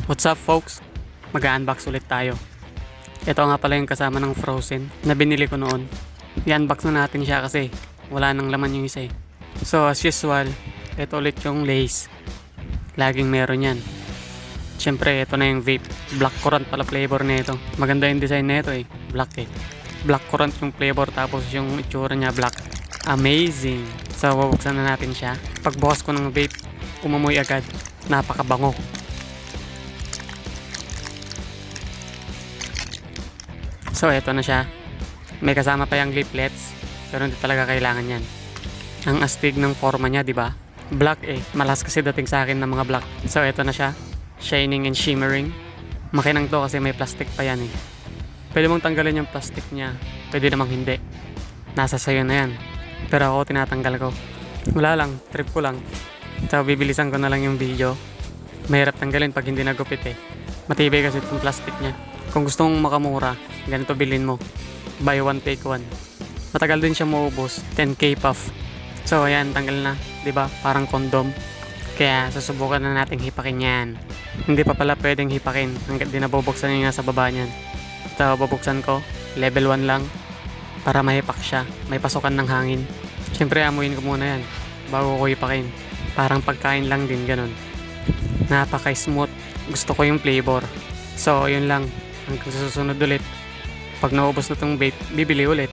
What's up folks? Mag-unbox ulit tayo. Ito nga pala yung kasama ng Frozen na binili ko noon. I-unbox na natin siya kasi wala nang laman yung isa eh. So as usual, ito ulit yung Lay's. Laging meron yan. Siyempre ito na yung vape. Black currant pala flavor na ito. Maganda yung design na ito eh. Black eh. Black currant yung flavor tapos yung itsura niya black. Amazing! So bubuksan na natin siya. Pagbukas ko ng vape, umamoy agad. Napakabango. So eto na siya. May kasama pa yung leaflets, pero hindi talaga kailangan yan. Ang astig ng forma niya, di ba? Black eh. Malas kasi dating sa akin ng mga black. So eto na siya. Shining and shimmering. Makinang to kasi may plastic pa yan eh. Pwede mong tanggalin yung plastic niya. Pwede namang hindi. Nasa sayo na yan. Pero ako tinatanggal ko. Wala lang. Trip ko lang. So bibilisan ko na lang yung video. Mahirap tanggalin pag hindi nagupit eh. Matibay kasi itong plastic niya. Kung gusto mong makamura, ganito bilhin mo. Buy one take one. Matagal din siya maubos. 10k puff. So ayan, tanggal na. 'Di ba? Parang condom. Kaya susubukan na nating hipakin yan. Hindi pa pala pwedeng hipakin hanggat di nabubuksan yung nasa baba niyan. So bubuksan ko. Level 1 lang. Para mahipak siya. May pasukan ng hangin. Siyempre amuin ko muna yan. Bago ko hipakin. Parang pagkain lang din ganun. Napaka-smooth. Gusto ko yung flavor. So yun lang. Hanggang sa susunod ulit. Pag naubos na tong vape, bibili ulit.